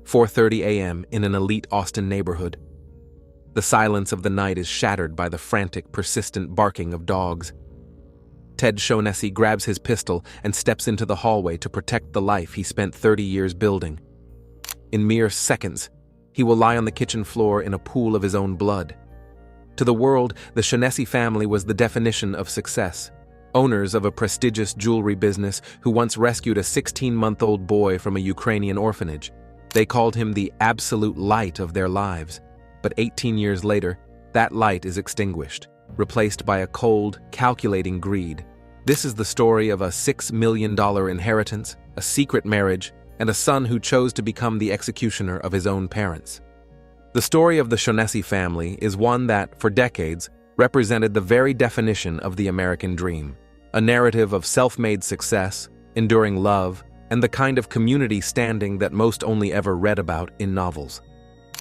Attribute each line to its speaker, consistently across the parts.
Speaker 1: 4:30 a.m. in an elite Austin neighborhood. The silence of the night is shattered by the frantic, persistent barking of dogs. Ted Shonessy grabs his pistol and steps into the hallway to protect the life he spent 30 years building. In mere seconds, he will lie on the kitchen floor in a pool of his own blood. To the world, the Shonessy family was the definition of success. Owners of a prestigious jewelry business who once rescued a 16-month-old boy from a Ukrainian orphanage. They called him the absolute light of their lives. But 18 years later, that light is extinguished, replaced by a cold, calculating greed. This is the story of a $6 million inheritance, a secret marriage, and a son who chose to become the executioner of his own parents. The story of the Shonessy family is one that, for decades, represented the very definition of the American dream, a narrative of self-made success, enduring love, and the kind of community standing that most only ever read about in novels.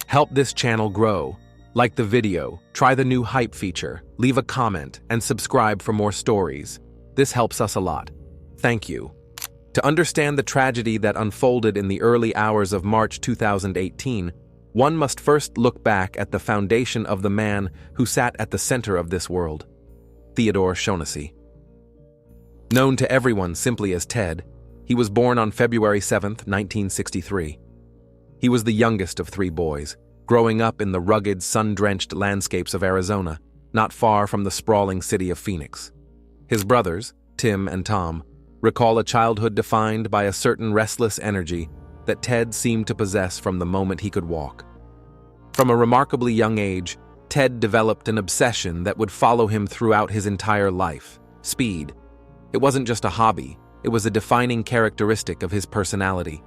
Speaker 1: Help this channel grow. Like the video, try the new hype feature, leave a comment, and subscribe for more stories. This helps us a lot. Thank you. To understand the tragedy that unfolded in the early hours of March 2018, one must first look back at the foundation of the man who sat at the center of this world, Theodore Shonessy. Known to everyone simply as Ted, he was born on February 7, 1963. He was the youngest of three boys, growing up in the rugged, sun-drenched landscapes of Arizona, not far from the sprawling city of Phoenix. His brothers, Tim and Tom, recall a childhood defined by a certain restless energy that Ted seemed to possess from the moment he could walk. From a remarkably young age, Ted developed an obsession that would follow him throughout his entire life: speed. It wasn't just a hobby, it was a defining characteristic of his personality.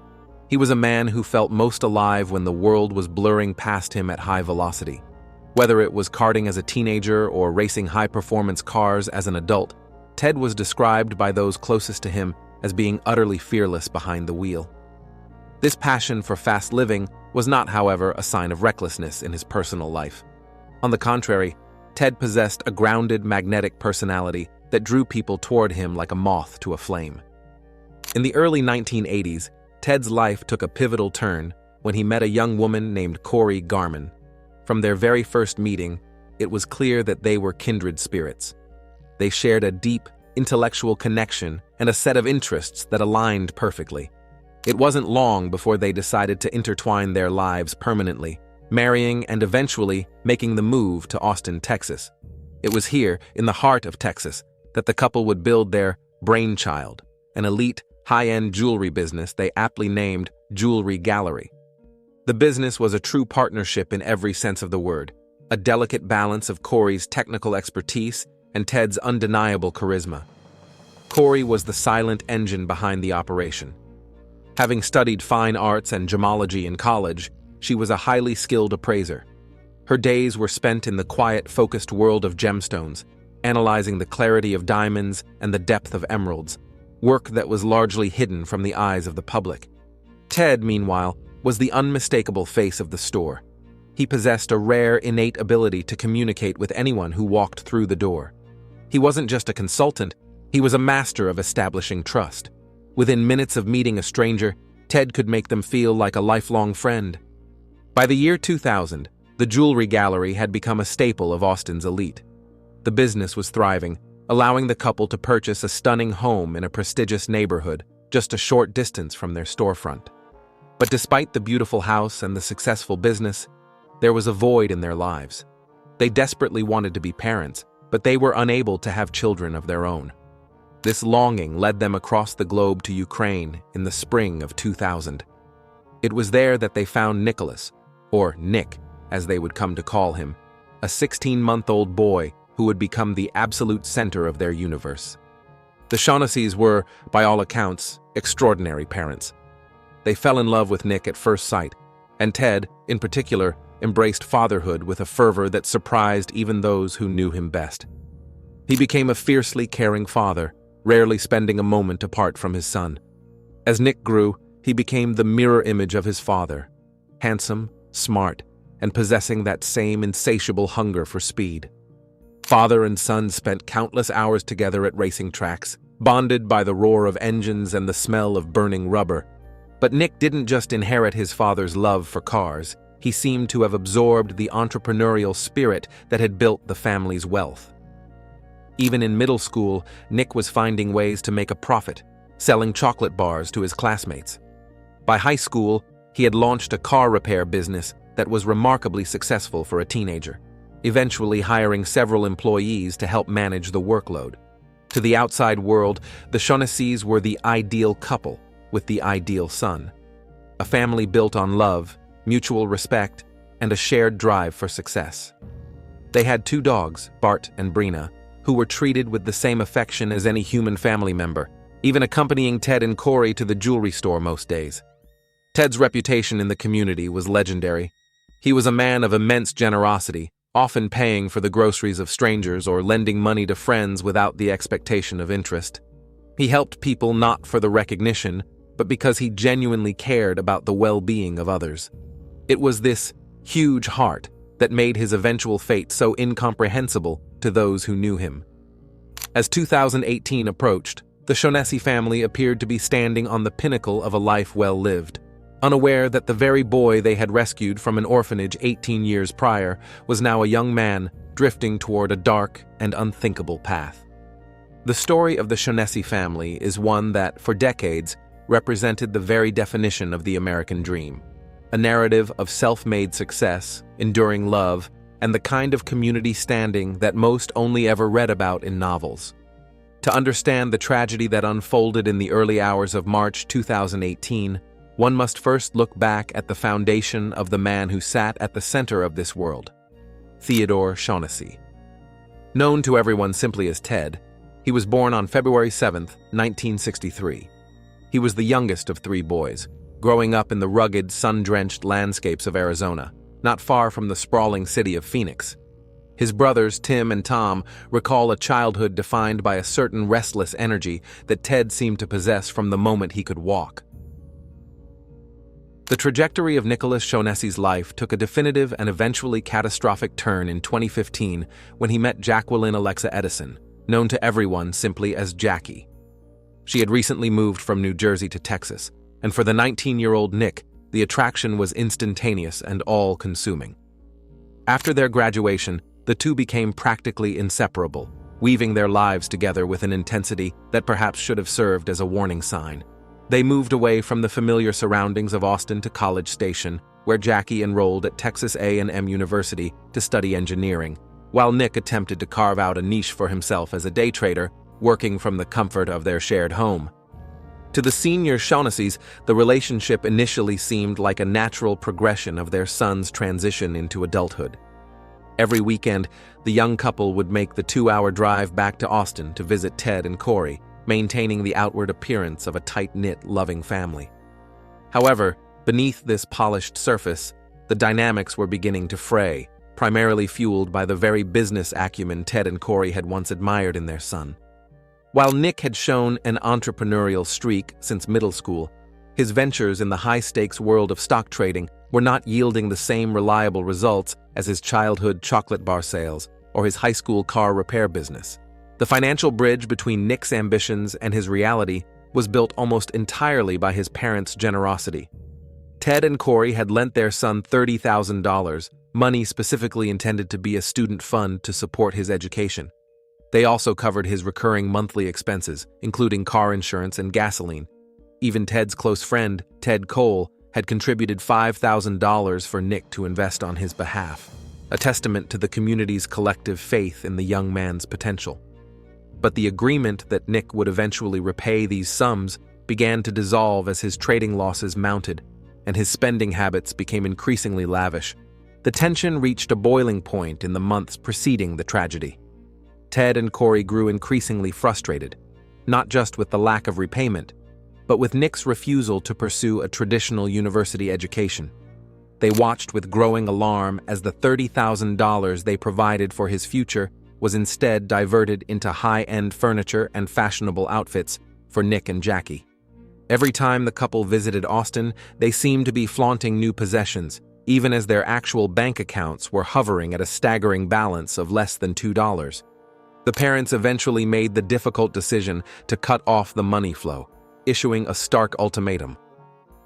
Speaker 1: He was a man who felt most alive when the world was blurring past him at high velocity. Whether it was karting as a teenager or racing high-performance cars as an adult, Ted was described by those closest to him as being utterly fearless behind the wheel. This passion for fast living was not, however, a sign of recklessness in his personal life. On the contrary, Ted possessed a grounded, magnetic personality that drew people toward him like a moth to a flame. In the early 1980s, Ted's life took a pivotal turn when he met a young woman named Corey Garman. From their very first meeting, it was clear that they were kindred spirits. They shared a deep, intellectual connection and a set of interests that aligned perfectly. It wasn't long before they decided to intertwine their lives permanently, marrying and eventually making the move to Austin, Texas. It was here, in the heart of Texas, that the couple would build their brainchild, an elite, high-end jewelry business they aptly named Jewelry Gallery. The business was a true partnership in every sense of the word, a delicate balance of Corey's technical expertise and Ted's undeniable charisma. Corey was the silent engine behind the operation. Having studied fine arts and gemology in college, she was a highly skilled appraiser. Her days were spent in the quiet, focused world of gemstones, analyzing the clarity of diamonds and the depth of emeralds, work that was largely hidden from the eyes of the public. Ted, meanwhile, was the unmistakable face of the store. He possessed a rare, innate ability to communicate with anyone who walked through the door. He wasn't just a consultant, he was a master of establishing trust. Within minutes of meeting a stranger, Ted could make them feel like a lifelong friend. By the year 2000, the Jewelry Gallery had become a staple of Austin's elite. The business was thriving, allowing the couple to purchase a stunning home in a prestigious neighborhood just a short distance from their storefront. But despite the beautiful house and the successful business, there was a void in their lives. They desperately wanted to be parents, but they were unable to have children of their own. This longing led them across the globe to Ukraine in the spring of 2000. It was there that they found Nicholas, or Nick, as they would come to call him, a 16-month-old boy who would become the absolute center of their universe. The Shonessys were, by all accounts, extraordinary parents. They fell in love with Nick at first sight, and Ted, in particular, embraced fatherhood with a fervor that surprised even those who knew him best. He became a fiercely caring father, rarely spending a moment apart from his son. As Nick grew, he became the mirror image of his father, handsome, smart, and possessing that same insatiable hunger for speed. Father and son spent countless hours together at racing tracks, bonded by the roar of engines and the smell of burning rubber. But Nick didn't just inherit his father's love for cars. He seemed to have absorbed the entrepreneurial spirit that had built the family's wealth. Even in middle school, Nick was finding ways to make a profit, selling chocolate bars to his classmates. By high school, he had launched a car repair business that was remarkably successful for a teenager, eventually hiring several employees to help manage the workload. To the outside world, the Shonessys were the ideal couple with the ideal son. A family built on love, mutual respect, and a shared drive for success. They had 2 dogs, Bart and Brina, who were treated with the same affection as any human family member, even accompanying Ted and Corey to the jewelry store most days. Ted's reputation in the community was legendary. He was a man of immense generosity, often paying for the groceries of strangers or lending money to friends without the expectation of interest. He helped people not for the recognition, but because he genuinely cared about the well-being of others. It was this huge heart that made his eventual fate so incomprehensible to those who knew him. As 2018 approached, the Shonessy family appeared to be standing on the pinnacle of a life well lived, unaware that the very boy they had rescued from an orphanage 18 years prior was now a young man drifting toward a dark and unthinkable path. The story of the Shonessy family is one that, for decades, represented the very definition of the American dream, a narrative of self-made success, enduring love, and the kind of community standing that most only ever read about in novels. To understand the tragedy that unfolded in the early hours of March 2018, one must first look back at the foundation of the man who sat at the center of this world, Theodore Shonessy. Known to everyone simply as Ted, he was born on February 7, 1963. He was the youngest of 3 boys, growing up in the rugged, sun-drenched landscapes of Arizona, not far from the sprawling city of Phoenix. His brothers, Tim and Tom, recall a childhood defined by a certain restless energy that Ted seemed to possess from the moment he could walk. The trajectory of Nicholas Shonessy's life took a definitive and eventually catastrophic turn in 2015 when he met Jacqueline Alexa Edison, known to everyone simply as Jackie. She had recently moved from New Jersey to Texas, and for the 19-year-old Nick, the attraction was instantaneous and all-consuming. After their graduation, the two became practically inseparable, weaving their lives together with an intensity that perhaps should have served as a warning sign. They moved away from the familiar surroundings of Austin to College Station, where Jackie enrolled at Texas A&M University to study engineering, while Nick attempted to carve out a niche for himself as a day trader, working from the comfort of their shared home. To the senior Shonessys, the relationship initially seemed like a natural progression of their son's transition into adulthood. Every weekend, the young couple would make the 2-hour drive back to Austin to visit Ted and Corey, maintaining the outward appearance of a tight-knit, loving family. However, beneath this polished surface, the dynamics were beginning to fray, primarily fueled by the very business acumen Ted and Corey had once admired in their son. While Nick had shown an entrepreneurial streak since middle school, his ventures in the high-stakes world of stock trading were not yielding the same reliable results as his childhood chocolate bar sales or his high school car repair business. The financial bridge between Nick's ambitions and his reality was built almost entirely by his parents' generosity. Ted and Corey had lent their son $30,000, money specifically intended to be a student fund to support his education. They also covered his recurring monthly expenses, including car insurance and gasoline. Even Ted's close friend, Ted Cole, had contributed $5,000 for Nick to invest on his behalf, a testament to the community's collective faith in the young man's potential. But the agreement that Nick would eventually repay these sums began to dissolve as his trading losses mounted, and his spending habits became increasingly lavish. The tension reached a boiling point in the months preceding the tragedy. Ted and Corey grew increasingly frustrated, not just with the lack of repayment, but with Nick's refusal to pursue a traditional university education. They watched with growing alarm as the $30,000 they provided for his future was instead diverted into high-end furniture and fashionable outfits for Nick and Jackie. Every time the couple visited Austin, they seemed to be flaunting new possessions, even as their actual bank accounts were hovering at a staggering balance of less than $2. The parents eventually made the difficult decision to cut off the money flow, issuing a stark ultimatum.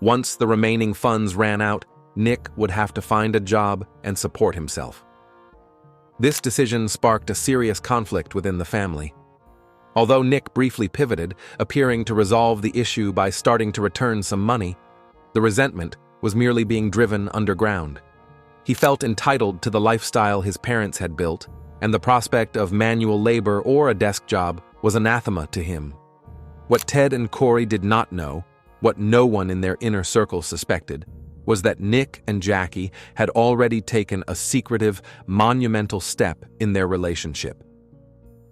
Speaker 1: Once the remaining funds ran out, Nick would have to find a job and support himself. This decision sparked a serious conflict within the family. Although Nick briefly pivoted, appearing to resolve the issue by starting to return some money, the resentment was merely being driven underground. He felt entitled to the lifestyle his parents had built, and the prospect of manual labor or a desk job was anathema to him. What Ted and Corey did not know, what no one in their inner circle suspected, was that Nick and Jackie had already taken a secretive, monumental step in their relationship.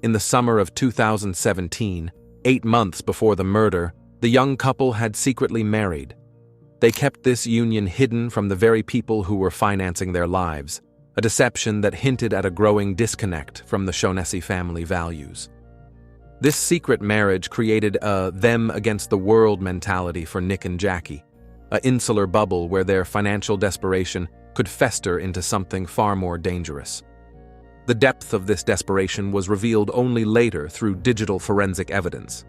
Speaker 1: In the summer of 2017, 8 months before the murder, the young couple had secretly married. They kept this union hidden from the very people who were financing their lives, a deception that hinted at a growing disconnect from the Shonessy family values. This secret marriage created a them-against-the-world mentality for Nick and Jackie, an insular bubble where their financial desperation could fester into something far more dangerous. The depth of this desperation was revealed only later through digital forensic evidence.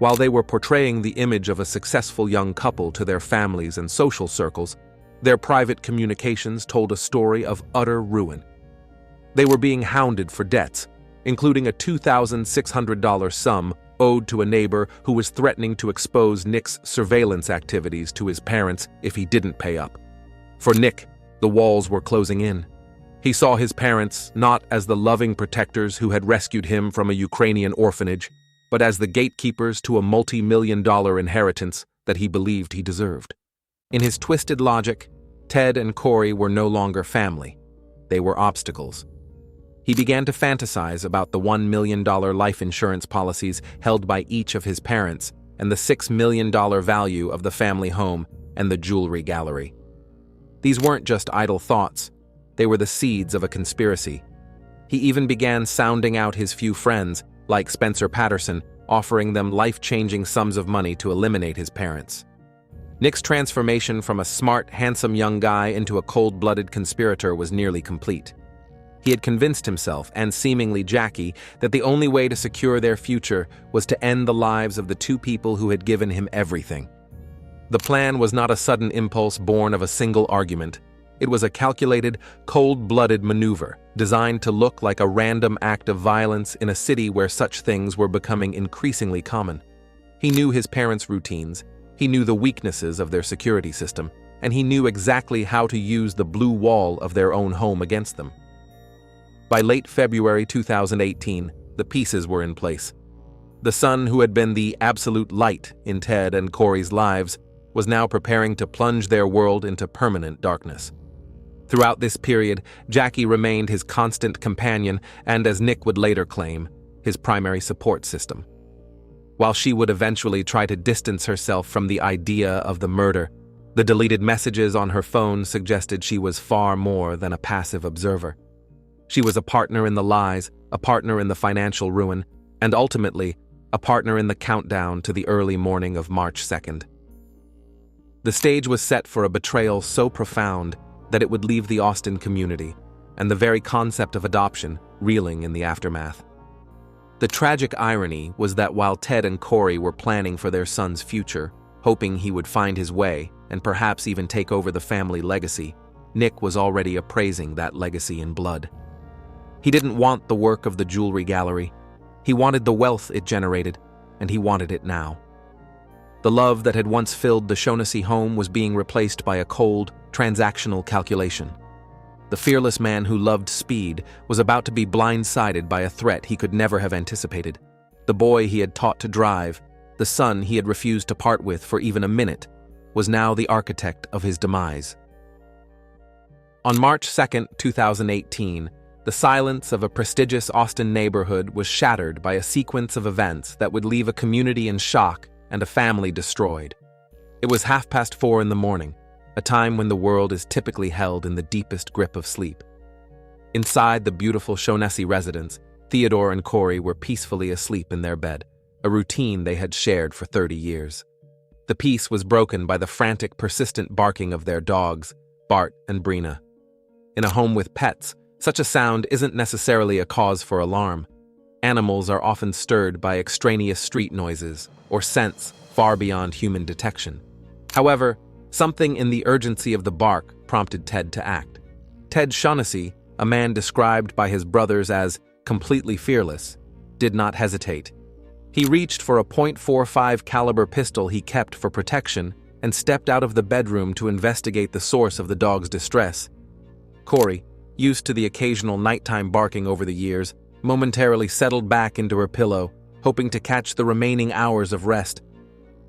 Speaker 1: While they were portraying the image of a successful young couple to their families and social circles, their private communications told a story of utter ruin. They were being hounded for debts, including a $2,600 sum owed to a neighbor who was threatening to expose Nick's surveillance activities to his parents if he didn't pay up. For Nick, the walls were closing in. He saw his parents not as the loving protectors who had rescued him from a Ukrainian orphanage, but as the gatekeepers to a multi-million-dollar inheritance that he believed he deserved. In his twisted logic, Ted and Corey were no longer family. They were obstacles. He began to fantasize about the $1 million life insurance policies held by each of his parents and the $6 million value of the family home and the jewelry gallery. These weren't just idle thoughts. They were the seeds of a conspiracy. He even began sounding out his few friends, like Spencer Patterson, offering them life-changing sums of money to eliminate his parents. Nick's transformation from a smart, handsome young guy into a cold-blooded conspirator was nearly complete. He had convinced himself, and seemingly Jackie, that the only way to secure their future was to end the lives of the two people who had given him everything. The plan was not a sudden impulse born of a single argument. It was a calculated, cold-blooded maneuver, designed to look like a random act of violence in a city where such things were becoming increasingly common. He knew his parents' routines, he knew the weaknesses of their security system, and he knew exactly how to use the blue wall of their own home against them. By late February 2018, the pieces were in place. The son who had been the absolute light in Ted and Corey's lives was now preparing to plunge their world into permanent darkness. Throughout this period, Jackie remained his constant companion and, as Nick would later claim, his primary support system. While she would eventually try to distance herself from the idea of the murder, the deleted messages on her phone suggested she was far more than a passive observer. She was a partner in the lies, a partner in the financial ruin, and ultimately, a partner in the countdown to the early morning of March 2nd. The stage was set for a betrayal so profound that it would leave the Austin community, and the very concept of adoption, reeling in the aftermath. The tragic irony was that while Ted and Corey were planning for their son's future, hoping he would find his way and perhaps even take over the family legacy, Nick was already appraising that legacy in blood. He didn't want the work of the jewelry gallery. He wanted the wealth it generated, and he wanted it now. The love that had once filled the Shonessy home was being replaced by a cold, transactional calculation. The fearless man who loved speed was about to be blindsided by a threat he could never have anticipated. The boy he had taught to drive, the son he had refused to part with for even a minute, was now the architect of his demise. On March 2, 2018, the silence of a prestigious Austin neighborhood was shattered by a sequence of events that would leave a community in shock and a family destroyed. It was 4:30 in the morning, a time when the world is typically held in the deepest grip of sleep. Inside the beautiful Shonessy residence, Theodore and Corey were peacefully asleep in their bed, a routine they had shared for 30 years. The peace was broken by the frantic, persistent barking of their dogs, Bart and Brina. In a home with pets, such a sound isn't necessarily a cause for alarm. Animals are often stirred by extraneous street noises or scents far beyond human detection. However, Something in the urgency of the bark prompted Ted to act. Ted Shonessy, a man described by his brothers as completely fearless, did not hesitate. He reached for a .45 caliber pistol he kept for protection and stepped out of the bedroom to investigate the source of the dog's distress. Corey, used to the occasional nighttime barking over the years, momentarily settled back into her pillow, hoping to catch the remaining hours of rest.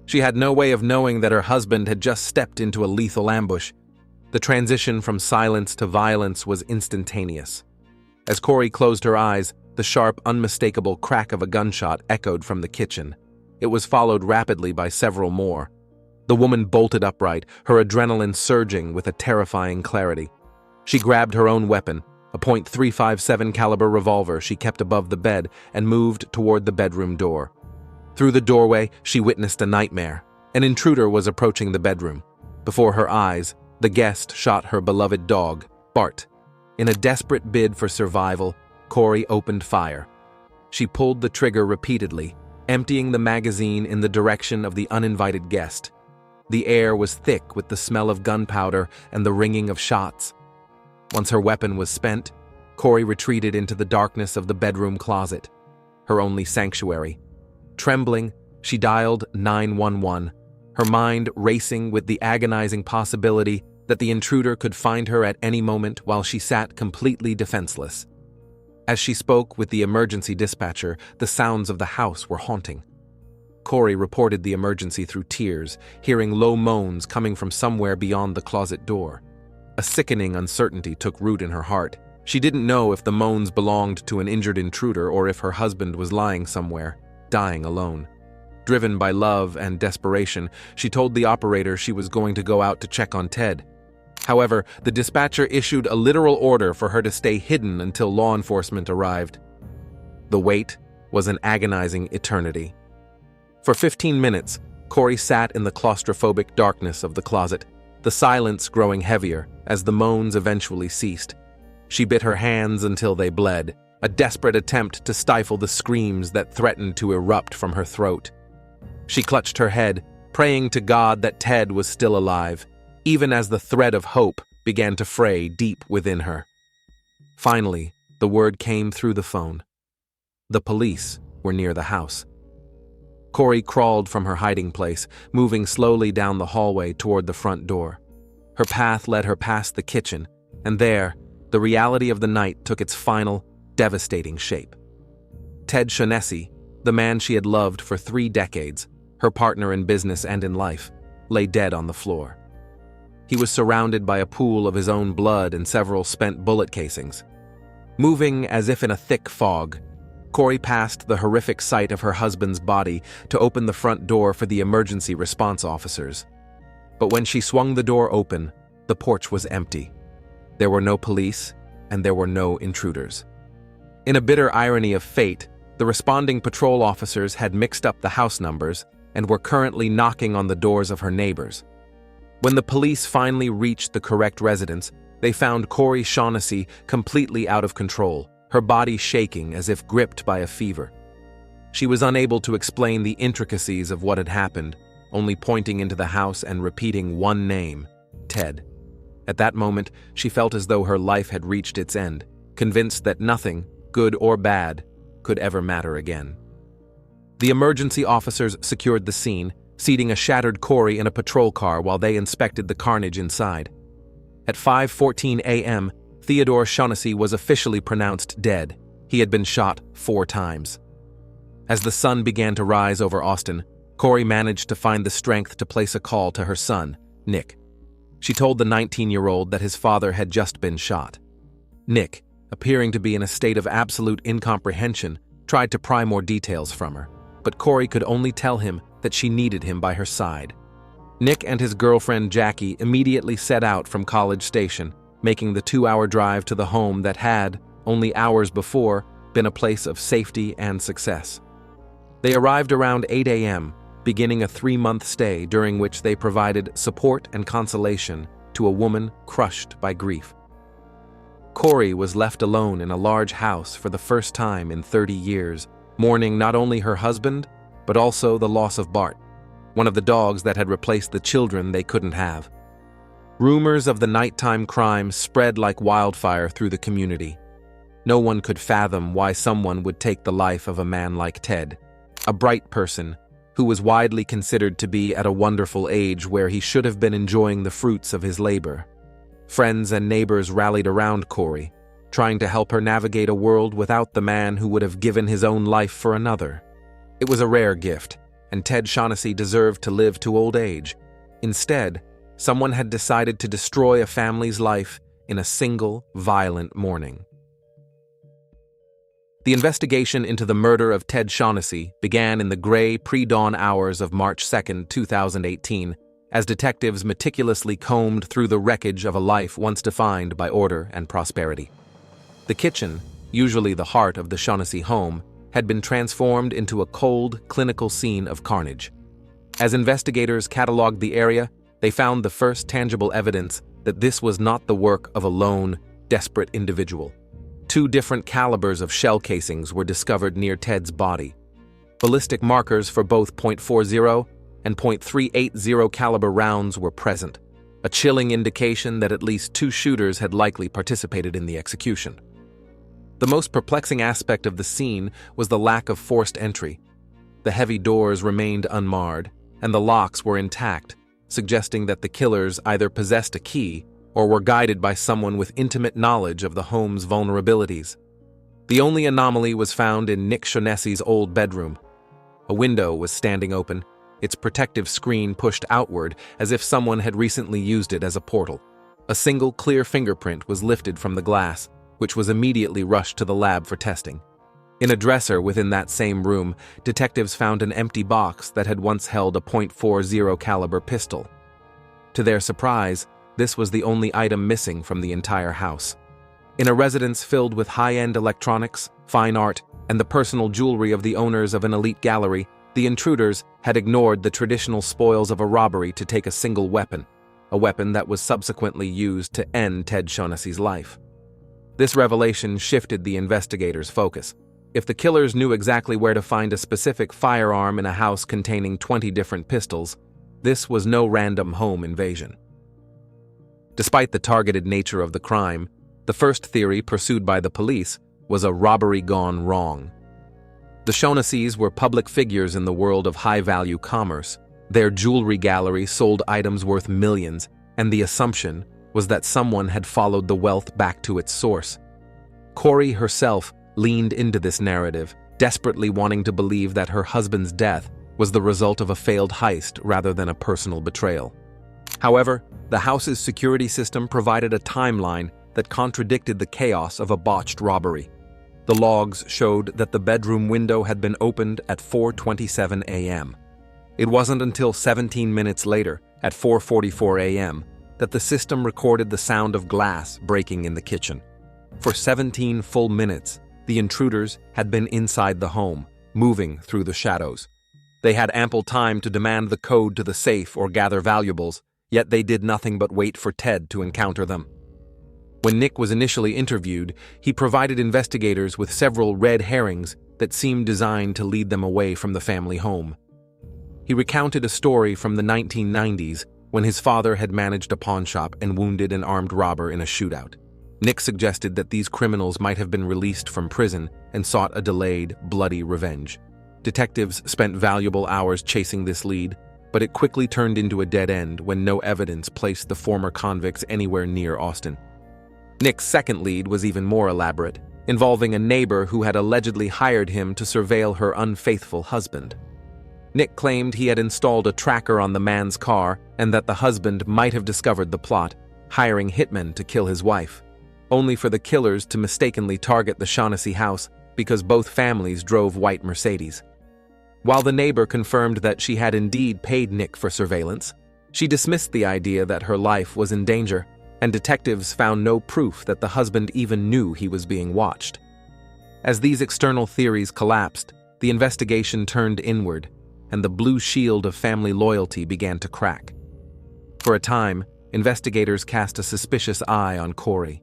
Speaker 1: She had no way of knowing that her husband had just stepped into a lethal ambush. The transition from silence to violence was instantaneous. As Corey closed her eyes, the sharp, unmistakable crack of a gunshot echoed from the kitchen. It was followed rapidly by several more. The woman bolted upright, her adrenaline surging with a terrifying clarity. She grabbed her own weapon, a .357 caliber revolver she kept above the bed, and moved toward the bedroom door. Through the doorway, she witnessed a nightmare. An intruder was approaching the bedroom. Before her eyes, the guest shot her beloved dog, Bart. In a desperate bid for survival, Corey opened fire. She pulled the trigger repeatedly, emptying the magazine in the direction of the uninvited guest. The air was thick with the smell of gunpowder and the ringing of shots. Once her weapon was spent, Corey retreated into the darkness of the bedroom closet, her only sanctuary. Trembling, she dialed 911, her mind racing with the agonizing possibility that the intruder could find her at any moment while she sat completely defenseless. As she spoke with the emergency dispatcher, the sounds of the house were haunting. Corey reported the emergency through tears, hearing low moans coming from somewhere beyond the closet door. A sickening uncertainty took root in her heart. She didn't know if the moans belonged to an injured intruder or if her husband was lying somewhere, dying alone. Driven by love and desperation, she told the operator she was going to go out to check on Ted. However, the dispatcher issued a literal order for her to stay hidden until law enforcement arrived. The wait was an agonizing eternity. For 15 minutes, Corey sat in the claustrophobic darkness of the closet, the silence growing heavier as the moans eventually ceased. She bit her hands until they bled, a desperate attempt to stifle the screams that threatened to erupt from her throat. She clutched her head, praying to God that Ted was still alive, even as the thread of hope began to fray deep within her. Finally, the word came through the phone. The police were near the house. Corey crawled from her hiding place, moving slowly down the hallway toward the front door. Her path led her past the kitchen, and there, the reality of the night took its final, devastating shape. Ted Shonessy, the man she had loved for 3 decades, her partner in business and in life, lay dead on the floor. He was surrounded by a pool of his own blood and several spent bullet casings. Moving as if in a thick fog, Corey passed the horrific sight of her husband's body to open the front door for the emergency response officers. But when she swung the door open, the porch was empty. There were no police, and there were no intruders. In a bitter irony of fate, the responding patrol officers had mixed up the house numbers and were currently knocking on the doors of her neighbors. When the police finally reached the correct residence, they found Corey Shonessy completely out of control, her body shaking as if gripped by a fever. She was unable to explain the intricacies of what had happened, only pointing into the house and repeating one name, Ted. At that moment, she felt as though her life had reached its end, convinced that nothing, good or bad, could ever matter again. The emergency officers secured the scene, seating a shattered Corey in a patrol car while they inspected the carnage inside. At 5:14 a.m., Theodore Shonessy was officially pronounced dead. He had been shot 4 times. As the sun began to rise over Austin, Corey managed to find the strength to place a call to her son, Nick. She told the 19-year-old that his father had just been shot. Nick, appearing to be in a state of absolute incomprehension, tried to pry more details from her, but Corey could only tell him that she needed him by her side. Nick and his girlfriend Jackie immediately set out from College Station, making the 2-hour drive to the home that had, only hours before, been a place of safety and success. They arrived around 8 a.m., beginning a 3-month stay during which they provided support and consolation to a woman crushed by grief. Corey was left alone in a large house for the first time in 30 years, mourning not only her husband, but also the loss of Bart. one of the dogs that had replaced the children they couldn't have. Rumors of the nighttime crime spread like wildfire through the community. No one could fathom why someone would take the life of a man like Ted, a bright person who was widely considered to be at a wonderful age where he should have been enjoying the fruits of his labor. Friends and neighbors rallied around Corey, trying to help her navigate a world without the man who would have given his own life for another. It was a rare gift, and Ted Shonessy deserved to live to old age. Instead, someone had decided to destroy a family's life in a single, violent morning. The investigation into the murder of Ted Shonessy began in the gray, pre-dawn hours of March 2, 2018, as detectives meticulously combed through the wreckage of a life once defined by order and prosperity. The kitchen, usually the heart of the Shonessy home, had been transformed into a cold, clinical scene of carnage. As investigators cataloged the area, they found the first tangible evidence that this was not the work of a lone, desperate individual. 2 different calibers of shell casings were discovered near Ted's body. Ballistic markers for both .40 and .380 caliber rounds were present, a chilling indication that at least 2 shooters had likely participated in the execution. The most perplexing aspect of the scene was the lack of forced entry. The heavy doors remained unmarred, and the locks were intact, suggesting that the killers either possessed a key or were guided by someone with intimate knowledge of the home's vulnerabilities. The only anomaly was found in Nick Shonessy's old bedroom. A window was standing open, its protective screen pushed outward as if someone had recently used it as a portal. A single clear fingerprint was lifted from the glass, which was immediately rushed to the lab for testing. In a dresser within that same room, detectives found an empty box that had once held a .40 caliber pistol. To their surprise, this was the only item missing from the entire house. In a residence filled with high-end electronics, fine art, and the personal jewelry of the owners of an elite gallery, the intruders had ignored the traditional spoils of a robbery to take a single weapon, a weapon that was subsequently used to end Ted Shonessy's life. This revelation shifted the investigators' focus. If the killers knew exactly where to find a specific firearm in a house containing 20 different pistols, this was no random home invasion. Despite the targeted nature of the crime, the first theory pursued by the police was a robbery gone wrong. The Shonessys were public figures in the world of high-value commerce. Their jewelry gallery sold items worth millions, and the assumption was that someone had followed the wealth back to its source. Corey herself leaned into this narrative, desperately wanting to believe that her husband's death was the result of a failed heist rather than a personal betrayal. However, the house's security system provided a timeline that contradicted the chaos of a botched robbery. The logs showed that the bedroom window had been opened at 4:27 a.m. It wasn't until 17 minutes later, at 4:44 a.m., that the system recorded the sound of glass breaking in the kitchen. For 17 full minutes, the intruders had been inside the home, moving through the shadows. They had ample time to demand the code to the safe or gather valuables, yet they did nothing but wait for Ted to encounter them. When Nick was initially interviewed, he provided investigators with several red herrings that seemed designed to lead them away from the family home. He recounted a story from the 1990s when his father had managed a pawnshop and wounded an armed robber in a shootout. Nick suggested that these criminals might have been released from prison and sought a delayed, bloody revenge. Detectives spent valuable hours chasing this lead, but it quickly turned into a dead end when no evidence placed the former convicts anywhere near Austin. Nick's second lead was even more elaborate, involving a neighbor who had allegedly hired him to surveil her unfaithful husband. Nick claimed he had installed a tracker on the man's car and that the husband might have discovered the plot, hiring hitmen to kill his wife, only for the killers to mistakenly target the Shonessy house because both families drove white Mercedes. While the neighbor confirmed that she had indeed paid Nick for surveillance, she dismissed the idea that her life was in danger, and detectives found no proof that the husband even knew he was being watched. As these external theories collapsed, the investigation turned inward, and the blue shield of family loyalty began to crack. For a time, investigators cast a suspicious eye on Corey.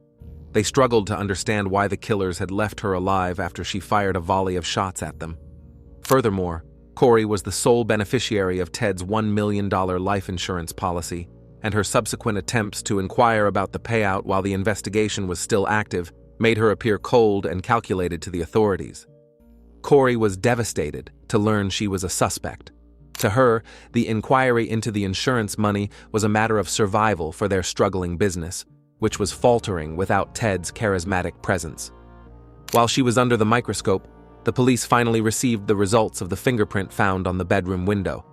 Speaker 1: They struggled to understand why the killers had left her alive after she fired a volley of shots at them. Furthermore, Corey was the sole beneficiary of Ted's $1 million life insurance policy, and her subsequent attempts to inquire about the payout while the investigation was still active made her appear cold and calculated to the authorities. Corey was devastated to learn she was a suspect. To her, the inquiry into the insurance money was a matter of survival for their struggling business, which was faltering without Ted's charismatic presence. While she was under the microscope, the police finally received the results of the fingerprint found on the bedroom window.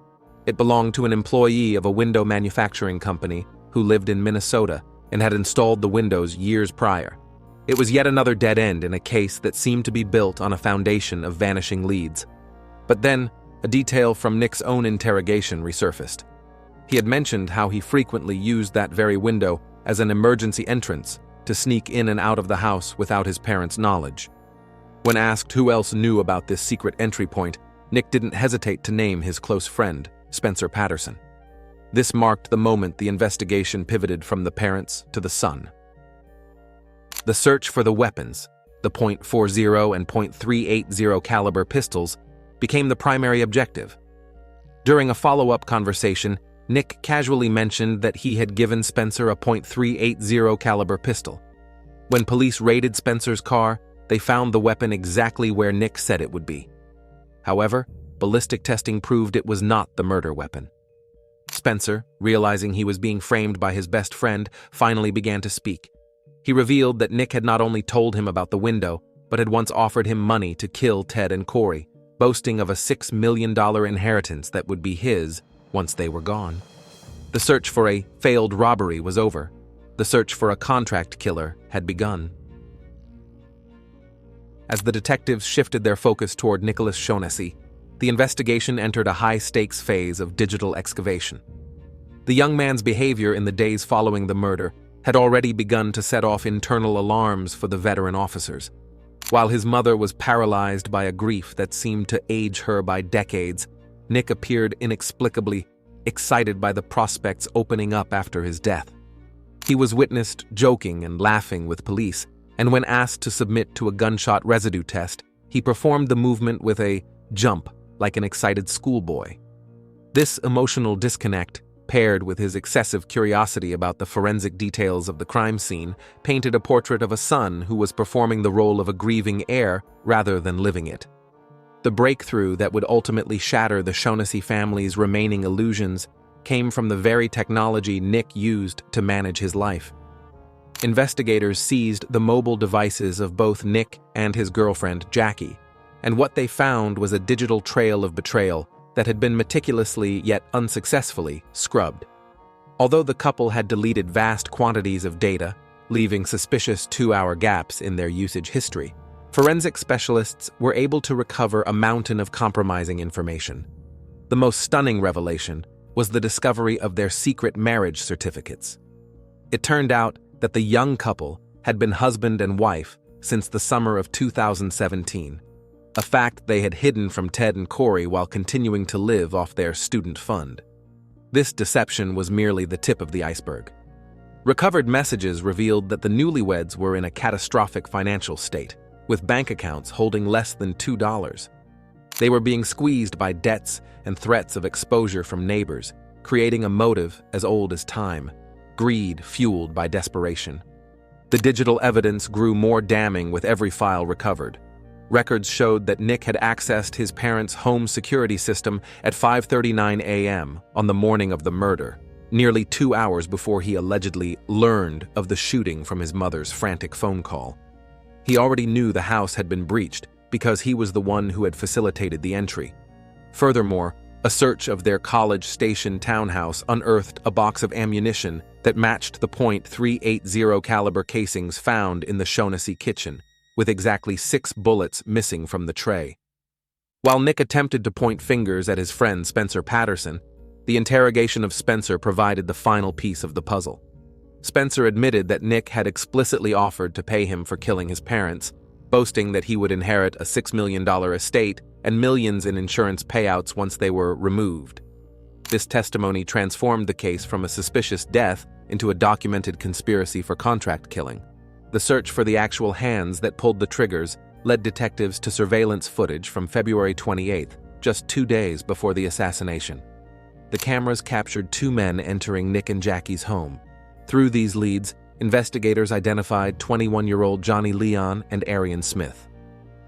Speaker 1: It belonged to an employee of a window manufacturing company who lived in Minnesota and had installed the windows years prior. It was yet another dead end in a case that seemed to be built on a foundation of vanishing leads. But then, a detail from Nick's own interrogation resurfaced. He had mentioned how he frequently used that very window as an emergency entrance to sneak in and out of the house without his parents' knowledge. When asked who else knew about this secret entry point, Nick didn't hesitate to name his close friend, Spencer Patterson. This marked the moment the investigation pivoted from the parents to the son. The search for the weapons, the .40 and .380 caliber pistols, became the primary objective. During a follow-up conversation, Nick casually mentioned that he had given Spencer a .380 caliber pistol. When police raided Spencer's car, they found the weapon exactly where Nick said it would be. However, ballistic testing proved it was not the murder weapon. Spencer, realizing he was being framed by his best friend, finally began to speak. He revealed that Nick had not only told him about the window, but had once offered him money to kill Ted and Corey, boasting of a $6 million inheritance that would be his once they were gone. The search for a failed robbery was over. The search for a contract killer had begun. As the detectives shifted their focus toward Nicholas Shonessy, the investigation entered a high-stakes phase of digital excavation. The young man's behavior in the days following the murder had already begun to set off internal alarms for the veteran officers. While his mother was paralyzed by a grief that seemed to age her by decades, Nick appeared inexplicably excited by the prospects opening up after his death. He was witnessed joking and laughing with police, and when asked to submit to a gunshot residue test, he performed the movement with a jump like an excited schoolboy. This emotional disconnect, paired with his excessive curiosity about the forensic details of the crime scene, painted a portrait of a son who was performing the role of a grieving heir rather than living it. The breakthrough that would ultimately shatter the Shonessy family's remaining illusions came from the very technology Nick used to manage his life. Investigators seized the mobile devices of both Nick and his girlfriend, Jackie, and what they found was a digital trail of betrayal that had been meticulously yet unsuccessfully scrubbed. Although the couple had deleted vast quantities of data, leaving suspicious 2-hour gaps in their usage history, forensic specialists were able to recover a mountain of compromising information. The most stunning revelation was the discovery of their secret marriage certificates. It turned out that the young couple had been husband and wife since the summer of 2017, a fact they had hidden from Ted and Corey while continuing to live off their student fund. This deception was merely the tip of the iceberg. Recovered messages revealed that the newlyweds were in a catastrophic financial state, with bank accounts holding less than $2. They were being squeezed by debts and threats of exposure from neighbors, creating a motive as old as time, greed fueled by desperation. The digital evidence grew more damning with every file recovered. Records showed that Nick had accessed his parents' home security system at 5:39 a.m. on the morning of the murder, nearly 2 hours before he allegedly learned of the shooting from his mother's frantic phone call. He already knew the house had been breached because he was the one who had facilitated the entry. Furthermore, a search of their College Station townhouse unearthed a box of ammunition that matched the .380 caliber casings found in the Shonessy kitchen, with exactly 6 bullets missing from the tray. While Nick attempted to point fingers at his friend Spencer Patterson, the interrogation of Spencer provided the final piece of the puzzle. Spencer admitted that Nick had explicitly offered to pay him for killing his parents, boasting that he would inherit a $6 million estate and millions in insurance payouts once they were removed. This testimony transformed the case from a suspicious death into a documented conspiracy for contract killing. The search for the actual hands that pulled the triggers led detectives to surveillance footage from February 28th, just 2 days before the assassination. The cameras captured 2 men entering Nick and Jackie's home. Through these leads, investigators identified 21-year-old Johnny Leon and Arian Smith.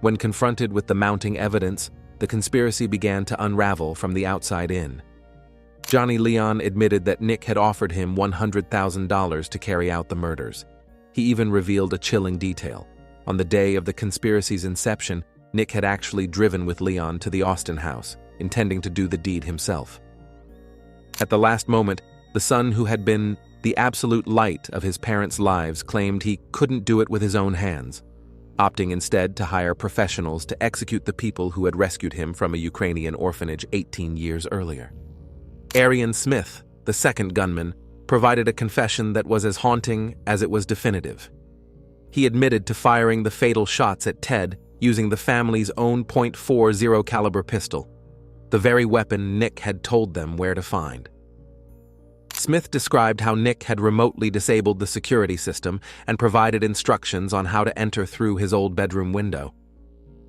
Speaker 1: When confronted with the mounting evidence, the conspiracy began to unravel from the outside in. Johnny Leon admitted that Nick had offered him $100,000 to carry out the murders. He even revealed a chilling detail. On the day of the conspiracy's inception, Nick had actually driven with Leon to the Austin house, intending to do the deed himself. At the last moment, the son who had been the absolute light of his parents' lives claimed he couldn't do it with his own hands, opting instead to hire professionals to execute the people who had rescued him from a Ukrainian orphanage 18 years earlier. Arian Smith, the second gunman, provided a confession that was as haunting as it was definitive. He admitted to firing the fatal shots at Ted using the family's own .40 caliber pistol, the very weapon Nick had told them where to find. Smith described how Nick had remotely disabled the security system and provided instructions on how to enter through his old bedroom window.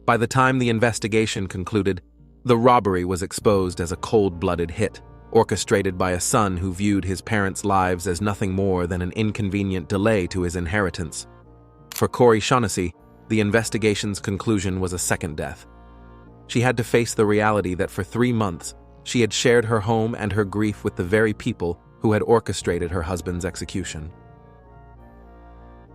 Speaker 1: By the time the investigation concluded, the robbery was exposed as a cold-blooded hit, orchestrated by a son who viewed his parents' lives as nothing more than an inconvenient delay to his inheritance. For Ted Shonessy, the investigation's conclusion was a second death. She had to face the reality that for 3 months, she had shared her home and her grief with the very people who had orchestrated her husband's execution.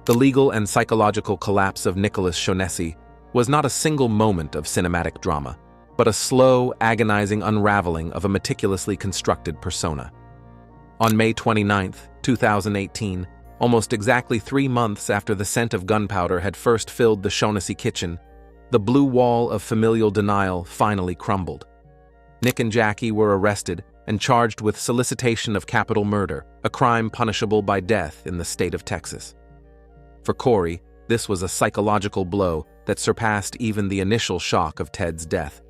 Speaker 1: The legal and psychological collapse of Nicholas Shonessy was not a single moment of cinematic drama, but a slow, agonizing unraveling of a meticulously constructed persona. On May 29, 2018, almost exactly 3 months after the scent of gunpowder had first filled the Shonessy kitchen, the blue wall of familial denial finally crumbled. Nick and Jackie were arrested and charged with solicitation of capital murder, a crime punishable by death in the state of Texas. For Corey, this was a psychological blow that surpassed even the initial shock of Ted's death.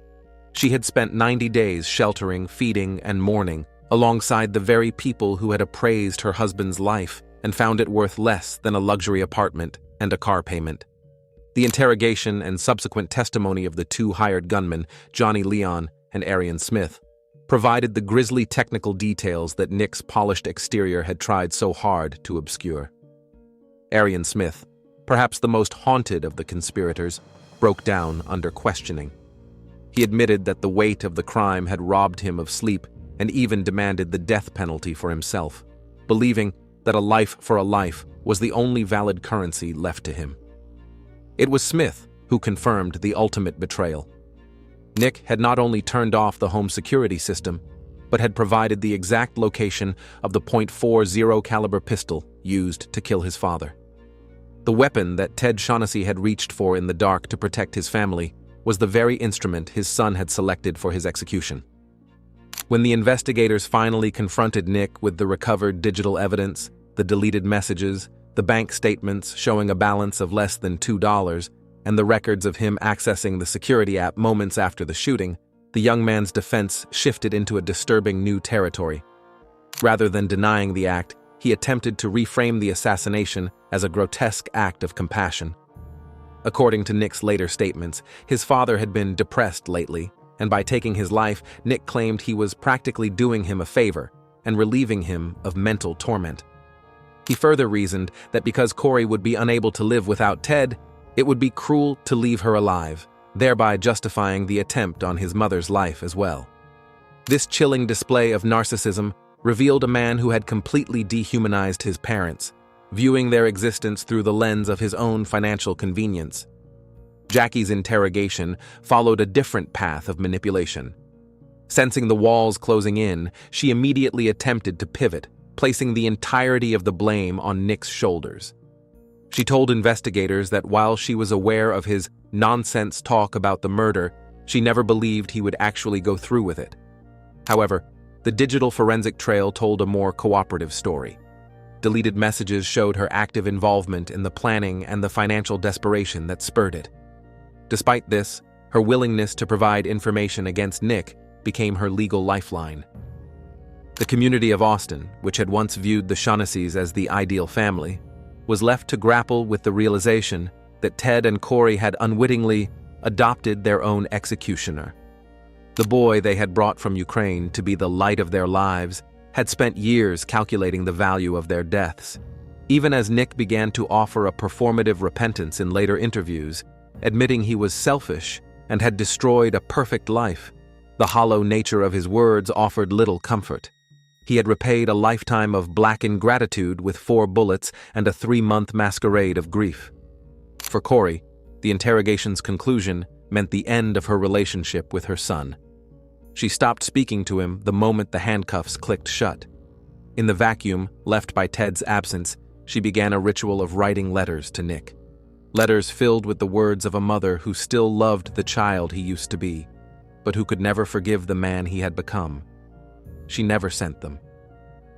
Speaker 1: She had spent 90 days sheltering, feeding, and mourning alongside the very people who had appraised her husband's life and found it worth less than a luxury apartment and a car payment. The interrogation and subsequent testimony of the 2 hired gunmen, Johnny Leon and Arian Smith, provided the grisly technical details that Nick's polished exterior had tried so hard to obscure. Arian Smith, perhaps the most haunted of the conspirators, broke down under questioning. He admitted that the weight of the crime had robbed him of sleep and even demanded the death penalty for himself, believing that a life for a life was the only valid currency left to him. It was Smith who confirmed the ultimate betrayal. Nick had not only turned off the home security system, but had provided the exact location of the .40 caliber pistol used to kill his father. The weapon that Ted Shonessy had reached for in the dark to protect his family was the very instrument his son had selected for his execution. When the investigators finally confronted Nick with the recovered digital evidence, the deleted messages, the bank statements showing a balance of less than $2, and the records of him accessing the security app moments after the shooting, the young man's defense shifted into a disturbing new territory. Rather than denying the act, he attempted to reframe the assassination as a grotesque act of compassion. According to Nick's later statements, his father had been depressed lately, and by taking his life, Nick claimed he was practically doing him a favor and relieving him of mental torment. He further reasoned that because Corey would be unable to live without Ted, it would be cruel to leave her alive, thereby justifying the attempt on his mother's life as well. This chilling display of narcissism revealed a man who had completely dehumanized his parents, viewing their existence through the lens of his own financial convenience. Jackie's interrogation followed a different path of manipulation. Sensing the walls closing in, she immediately attempted to pivot, placing the entirety of the blame on Nick's shoulders. She told investigators that while she was aware of his nonsense talk about the murder, she never believed he would actually go through with it. However, the digital forensic trail told a more cooperative story. Deleted messages showed her active involvement in the planning and the financial desperation that spurred it. Despite this, her willingness to provide information against Nick became her legal lifeline. The community of Austin, which had once viewed the Shonessys as the ideal family, was left to grapple with the realization that Ted and Corey had unwittingly adopted their own executioner. The boy they had brought from Ukraine to be the light of their lives had spent years calculating the value of their deaths. Even as Nick began to offer a performative repentance in later interviews, admitting he was selfish and had destroyed a perfect life, the hollow nature of his words offered little comfort. He had repaid a lifetime of black ingratitude with 4 bullets and a 3-month masquerade of grief. For Corey, the interrogation's conclusion meant the end of her relationship with her son. She stopped speaking to him the moment the handcuffs clicked shut. In the vacuum left by Ted's absence, she began a ritual of writing letters to Nick. Letters filled with the words of a mother who still loved the child he used to be, but who could never forgive the man he had become. She never sent them.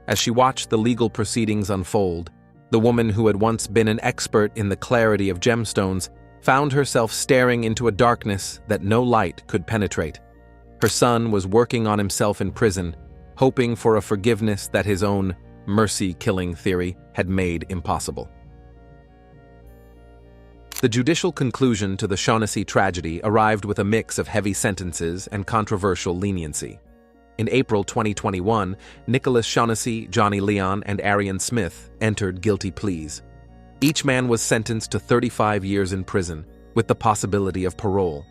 Speaker 1: As she watched the legal proceedings unfold, the woman who had once been an expert in the clarity of gemstones found herself staring into a darkness that no light could penetrate. Her son was working on himself in prison, hoping for a forgiveness that his own mercy-killing theory had made impossible. The judicial conclusion to the Shonessy tragedy arrived with a mix of heavy sentences and controversial leniency. In April 2021, Nicholas Shonessy, Johnny Leon, and Arian Smith entered guilty pleas. Each man was sentenced to 35 years in prison, with the possibility of parole.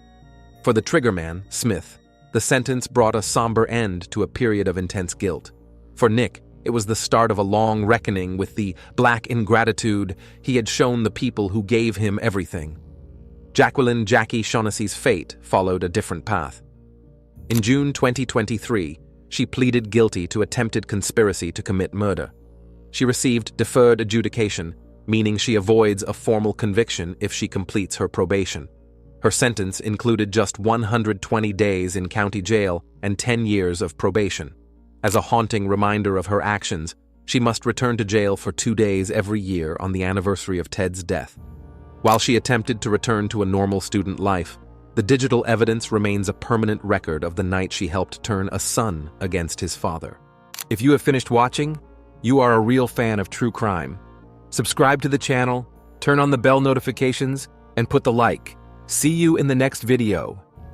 Speaker 1: For the triggerman, Smith, the sentence brought a somber end to a period of intense guilt. For Nick, it was the start of a long reckoning with the black ingratitude he had shown the people who gave him everything. Jacqueline "Jackie" Shonessy's fate followed a different path. In June 2023, she pleaded guilty to attempted conspiracy to commit murder. She received deferred adjudication, meaning she avoids a formal conviction if she completes her probation. Her sentence included just 120 days in county jail and 10 years of probation. As a haunting reminder of her actions, she must return to jail for 2 days every year on the anniversary of Ted's death. While she attempted to return to a normal student life, the digital evidence remains a permanent record of the night she helped turn a son against his father. If you have finished watching, you are a real fan of true crime. Subscribe to the channel, turn on the bell notifications, and put the like. See you in the next video.